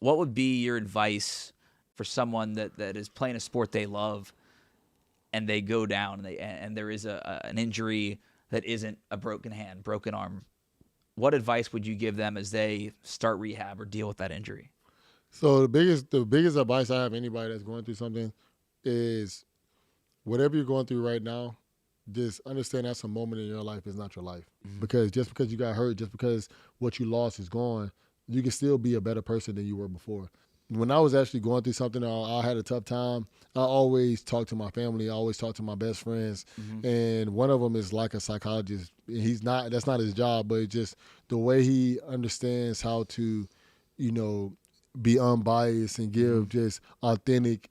what would be your advice for someone that is playing a sport they love and they go down and there is an injury that isn't a broken hand, broken arm? What advice would you give them as they start rehab or deal with that injury? So the biggest advice I have anybody that's going through something is whatever you're going through right now, just understand that's a moment in your life is not your life. Because just because you got hurt, just because what you lost is gone, you can still be a better person than you were before. When I was actually going through something, I had a tough time. I always talk to my family. I always talk to my best friends, and one of them is like a psychologist. That's not his job, but it's just the way he understands how to, you know, be unbiased and give just authentic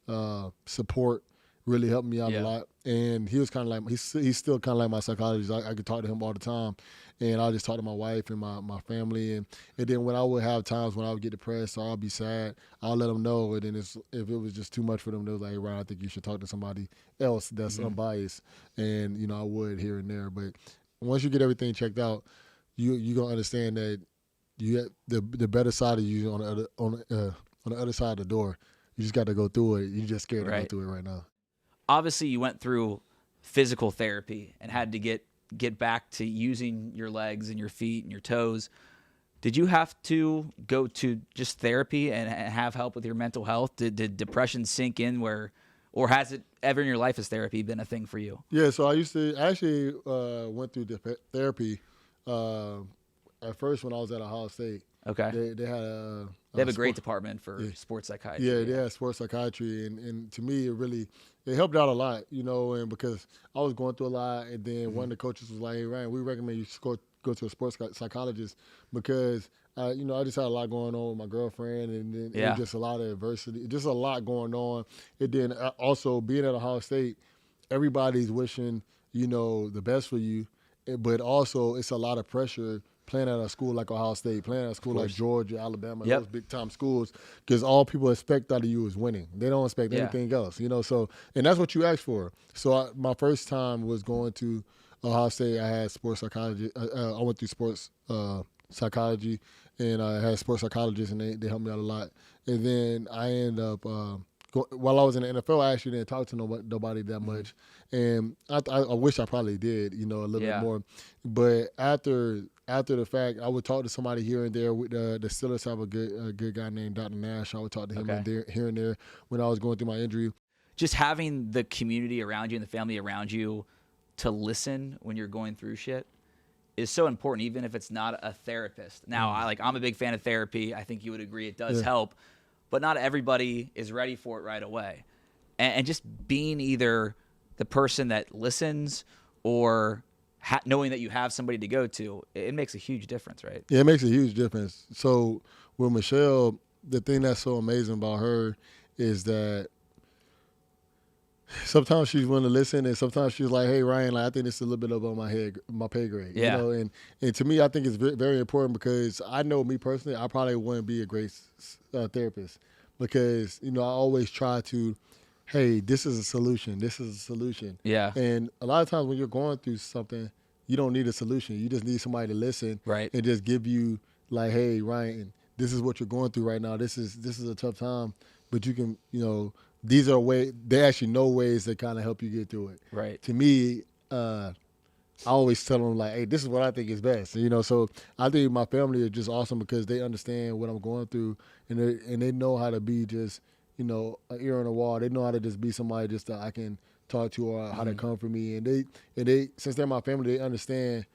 support really helped me out a lot. And he was kind of like, he's still kind of like my psychologist. I could talk to him all the time. And I'll just talk to my wife and my family. And then when I would have times when I would get depressed or I'll be sad, I'll let them know. And then if it was just too much for them, they was like, hey, Ryan, I think you should talk to somebody else that's unbiased. And, you know, I would here and there. But once you get everything checked out, you're going to understand that you have the better side of you on the other side of the door. You just got to go through it. You're just scared to go through it right now. Obviously, you went through physical therapy and had to get back to using your legs and your feet and your toes. Did you have to go to just therapy and have help with your mental health? Did depression sink in or has it ever in your life, has therapy been a thing for you? Yeah, so I actually went through therapy at first when I was at Ohio State. Okay. They had they have a great department for sports psychiatry. Yeah, they had sports psychiatry, and to me, it helped out a lot, you know, and because I was going through a lot, and then one of the coaches was like, hey, Ryan, we recommend you go to a sports psychologist because, you know, I just had a lot going on with my girlfriend, and then just a lot of adversity, just a lot going on. And then also being at Ohio State, everybody's wishing, you know, the best for you, but also it's a lot of pressure playing at a school like Ohio State, playing at a school like Georgia, Alabama, those big-time schools, because all people expect out of you is winning. They don't expect anything else, you know. So, and that's what you ask for. So my first time was going to Ohio State. I had sports psychology. I went through sports psychology, and I had sports psychologists, and they helped me out a lot. And then I ended up while I was in the NFL, I actually didn't talk to nobody that much, and I wish I probably did, you know, a little bit more. But after the fact, I would talk to somebody here and there. The Steelers have a good guy named Dr. Nash. I would talk to him here and there when I was going through my injury. Just having the community around you and the family around you to listen when you're going through shit is so important, even if it's not a therapist. Now, I'm a big fan of therapy. I think you would agree it does help, but not everybody is ready for it right away. And just being either the person that listens or knowing that you have somebody to go to, it makes a huge difference, right? Yeah, it makes a huge difference. So with Michelle, the thing that's so amazing about her is that sometimes she's willing to listen, and sometimes she's like, hey, Ryan, I think this is a little bit above my pay grade. Yeah. You know, and to me, I think it's very important because I know me personally, I probably wouldn't be a great therapist because, you know, I always try to, hey, this is a solution. This is a solution. Yeah. And a lot of times when you're going through something, you don't need a solution. You just need somebody to listen and just give you like, hey, Ryan, this is what you're going through right now. This is a tough time, but you can, you know, these are they actually know ways that kind of help you get through it. Right. To me, I always tell them like, hey, this is what I think is best. You know, so I think my family is just awesome because they understand what I'm going through, and they know how to be just, you know, an ear on the wall. They know how to just be somebody just that I can talk to or how to comfort me. And they since they're my family, they understand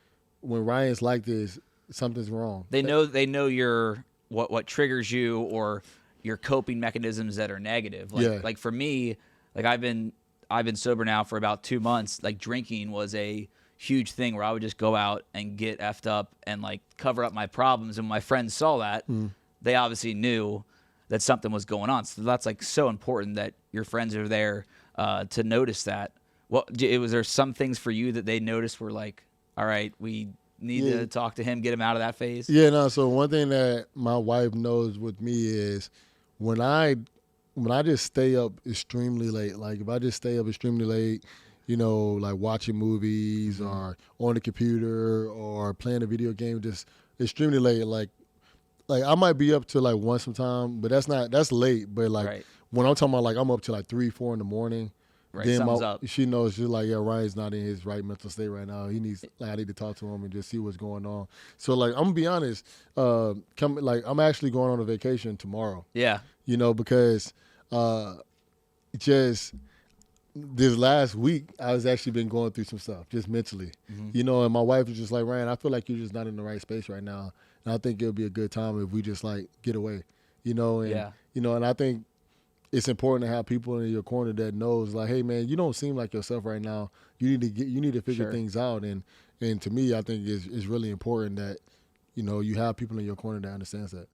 when Ryan's like this, something's wrong. They know your what triggers you or your coping mechanisms that are negative. Like for me, like I've been sober now for about 2 months. Like drinking was a huge thing where I would just go out and get effed up and like cover up my problems. And when my friends saw that, they obviously knew that something was going on. So that's like so important that your friends are there to notice that. Was there some things for you that they noticed were like, all right, we need to talk to him, get him out of that phase? Yeah, no. So one thing that my wife knows with me is when I just stay up extremely late, like if I just stay up extremely late, you know, like watching movies or on the computer or playing a video game just extremely late, like like I might be up till like 1 sometime, but that's late. But like when I'm talking about like I'm up till like 3, 4 in the morning. Right, then something's up. She knows, she's like, yeah, Ryan's not in his right mental state right now. He needs, like, I need to talk to him and just see what's going on. So like I'm gonna be honest, I'm actually going on a vacation tomorrow. Yeah. You know, because just this last week I was actually been going through some stuff just mentally. You know, and my wife was just like, Ryan, I feel like you're just not in the right space right now. And I think it'll be a good time if we just like get away. You know, and you know, and I think it's important to have people in your corner that knows, like, hey man, you don't seem like yourself right now. You need to figure things out. And to me, I think it's really important that, you know, you have people in your corner that understands that.